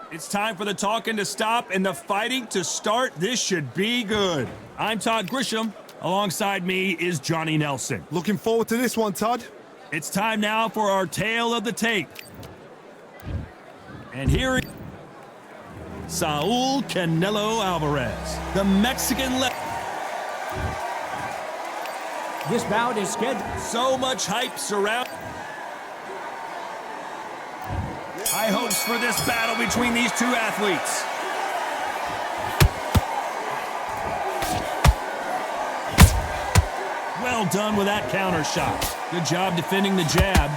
It's time for the talking to stop and the fighting to start. This should be good. I'm Todd Grisham. Alongside me is Johnny Nelson. Looking forward to this one, Todd. It's time now for our tale of the tape. And here is Saul Canelo Alvarez, the Mexican This bout is scheduled. So much hype surround. High hopes for this battle between these two athletes. Well done with that counter shot. Good job defending the jab.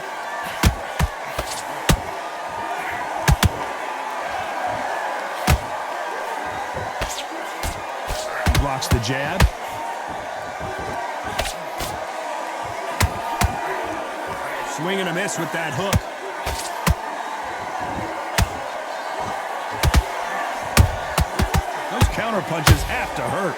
Blocks the jab. Swing and a miss with that hook. Those counter punches have to hurt.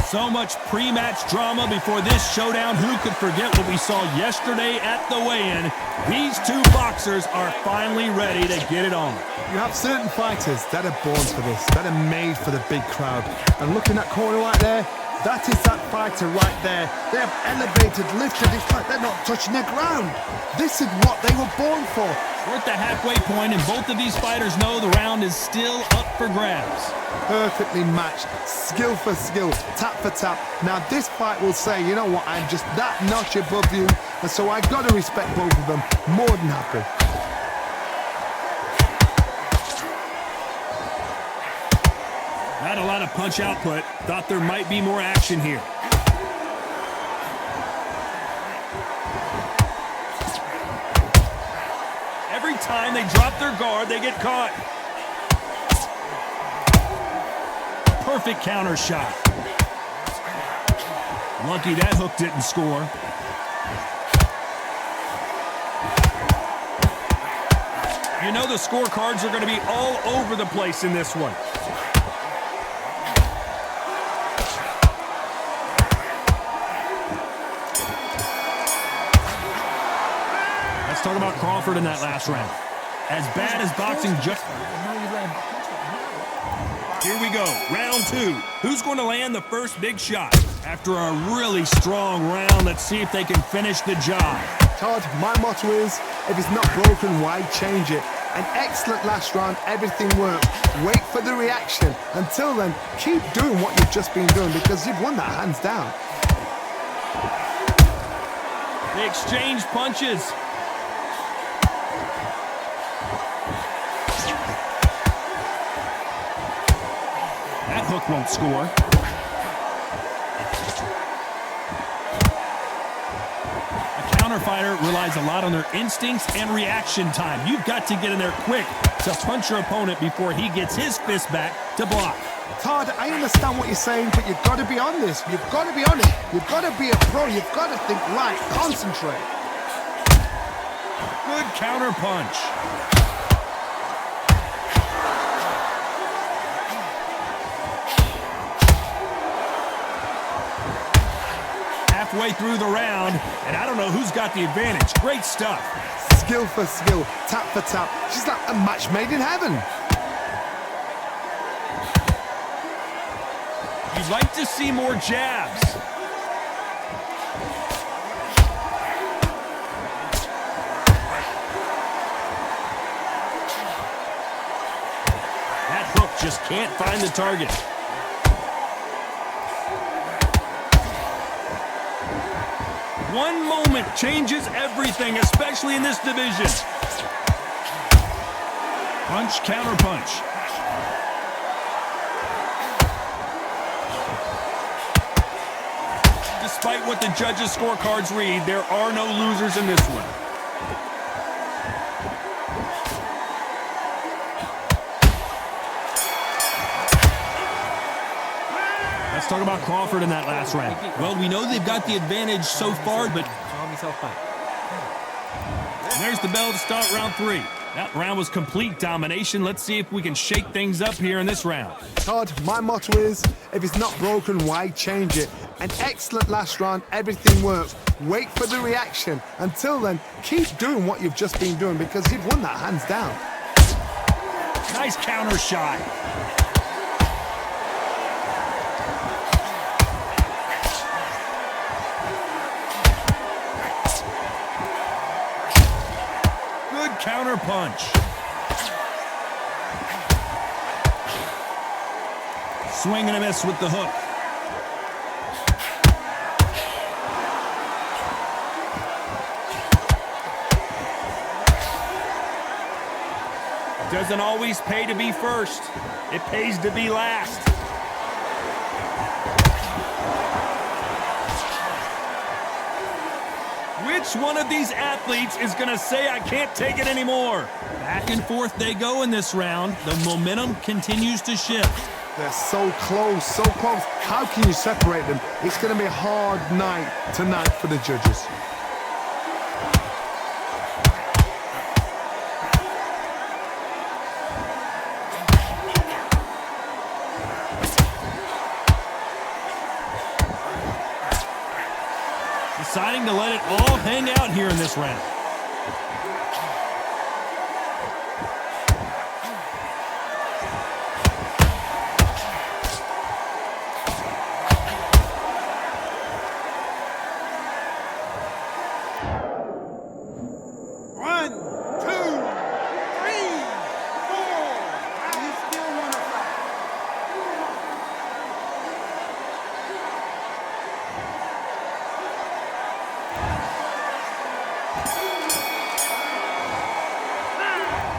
So much pre-match drama before this showdown. Who could forget what we saw yesterday at the weigh-in? These two boxers are finally ready to get it on. You have certain fighters that are born for this, that are made for the big crowd. And looking at corner right there, that is that fighter right there. They have elevated, lifted. It's like they're not touching the ground. This is what they were born for. We're at the halfway point, and both of these fighters know the round is still up for grabs. Perfectly matched, skill for skill, tap for tap. Now this fight will say, you know what, I'm just that notch above you, and so I got to respect both of them. More than happy. Not a lot of punch output. Thought there might be more action here. Every time they drop their guard, they get caught. Perfect counter shot. Lucky that hook didn't score. You know the scorecards are going to be all over the place in this one. Let's talk about Crawford in that last round. As bad as boxing just... Here we go, round two. Who's going to land the first big shot? After a really strong round, let's see if they can finish the job. Todd, my motto is, if it's not broken, why change it? An excellent last round, everything worked. Wait for the reaction. Until then, keep doing what you've just been doing because you've won that hands down. They exchange punches. That hook won't score. A counter fighter relies a lot on their instincts and reaction time. You've got to get in there quick to punch your opponent before he gets his fist back to block. Todd, I understand what you're saying, but you've got to be on this. You've got to be on it. You've got to be a pro. You've got to think light, concentrate. Good counter punch. Halfway through the round, and I don't know who's got the advantage. Great stuff. Skill for skill, tap for tap. She's like a match made in heaven. You'd like to see more jabs. That hook just can't find the target. One moment changes everything, especially in this division. Punch, counter punch. Despite what the judges' scorecards read, there are no losers in this one. Let's talk about Crawford in that last round. Well, we know they've got the advantage so far, but there's the bell to start round three. That round was complete domination. Let's see if we can shake things up here in this round. Todd, my motto is, if it's not broken, why change it? An excellent last round, everything works. Wait for the reaction. Until then, keep doing what you've just been doing because you've won that hands down. Nice counter shot. Good counter punch. Swing and a miss with the hook. Doesn't always pay to be first. It pays to be last. Which one of these athletes is going to say, I can't take it anymore? Back and forth they go in this round. The momentum continues to shift. They're so close, so close. How can you separate them? It's going to be a hard night tonight for the judges. Deciding to let it all hang out here in this round.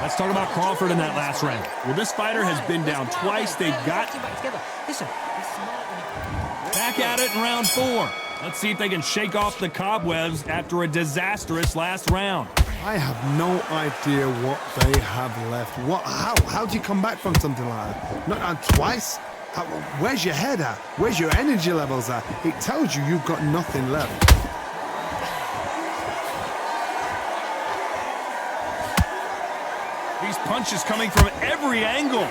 Let's talk about Crawford in that last round. Well, this fighter has been down twice. They've got back at it in round 4. Let's see if they can shake off the cobwebs after a disastrous last round. I have no idea what they have left. How do you come back from something like that? Not down twice? Where's your head at? Where's your energy levels at? It tells you you've got nothing left. These punches coming from every angle.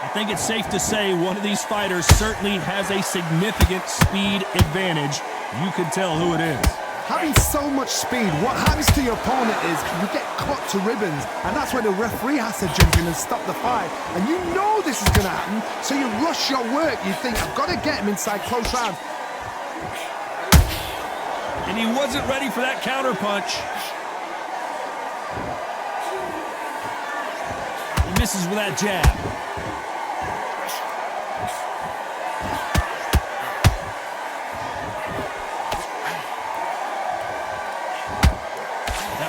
I think it's safe to say one of these fighters certainly has a significant speed advantage. You can tell who it is. Having so much speed, what happens to your opponent is you get cut to ribbons, and that's where the referee has to jump in and stop the fight. And you know this is going to happen, so you rush your work. You think, I've got to get him inside close rounds. And he wasn't ready for that counter punch. He misses with that jab.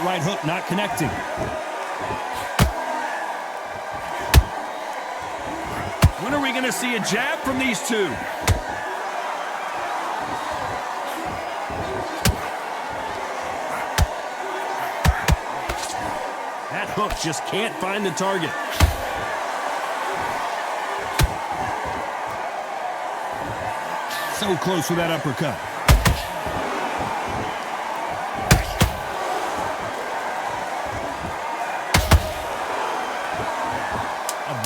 Right hook not connecting. When are we going to see a jab from these two? That hook just can't find the target. So close with that uppercut.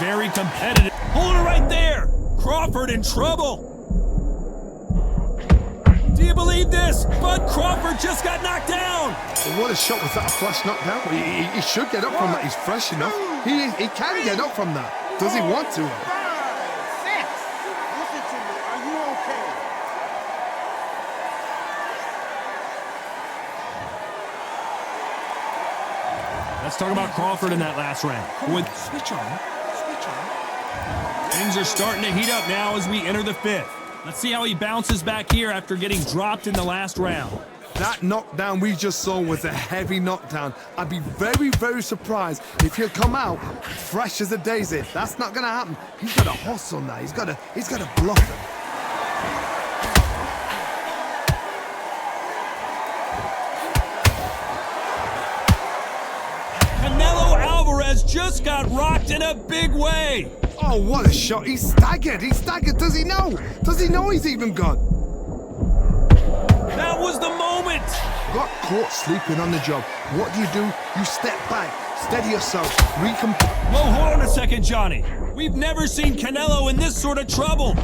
Very competitive. Hold it right there. Crawford in trouble. Do you believe this? Bud Crawford just got knocked down. Well, what a shot. Was that a flash knockdown? He should get up from that. He's fresh enough. He can get up from that. Does he want to? 5, 6. Listen to me. Are you okay? Let's talk about Crawford in that last round. Switch on. Things are starting to heat up now as we enter the 5th. Let's see how he bounces back here after getting dropped in the last round. That knockdown we just saw was a heavy knockdown. I'd be very, very surprised if he'll come out fresh as a daisy. That's not going to happen. He's got to hustle now. He's got to bluff him. Canelo Alvarez just got rocked in a big way. Oh, what a shot. He's staggered. He's staggered. Does he know? Does he know he's even gone? That was the moment. Got caught sleeping on the job. What do? You step back, steady yourself, Whoa, hold on a second, Johnny. We've never seen Canelo in this sort of trouble.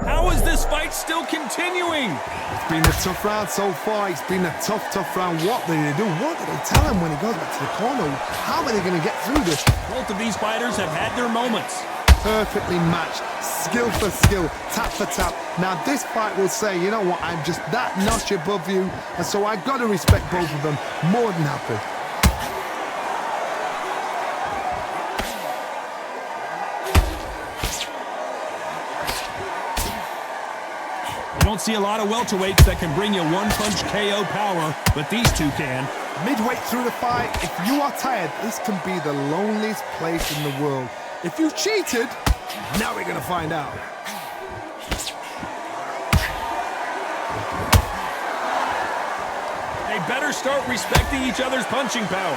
How is this fight still continuing? It's been a tough round so far. It's been a tough round. What did they do? What did they tell him when he goes back to the corner? How are they going to get through this? Both of these fighters have had their moments. Perfectly matched, skill for skill, tap for tap. Now this fight will say, you know what, I'm just that notch above you, and so I got to respect both of them. More than happy. You don't see a lot of welterweights that can bring you one-punch KO power, but these two can. Midway through the fight, if you are tired, this can be the loneliest place in the world. If you cheated, now we're going to find out. They better start respecting each other's punching power.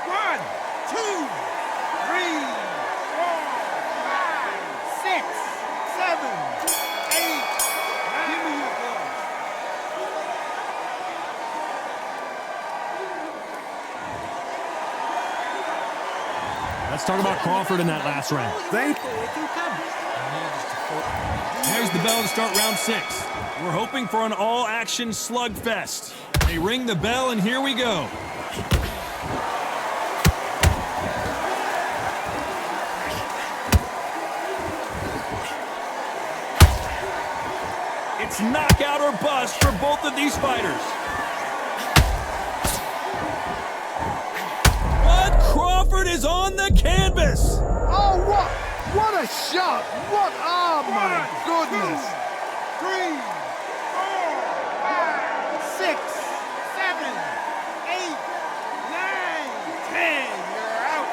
One, two, three, 4, 5, 6, 7, 8. Give me your gloves. Let's talk about Crawford in that last round. There's the bell to start round 6. We're hoping for an all-action slugfest. They ring the bell, and here we go. It's knockout or bust for both of these fighters. But Crawford is on the canvas. Oh, what a shot. What, oh my goodness. 3, 4, 5, 6, 7, 8, 9, 10. You're out.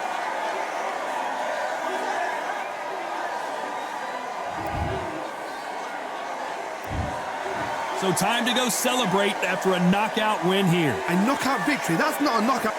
So time to go celebrate after a knockout win here. A knockout victory, that's not a knockout.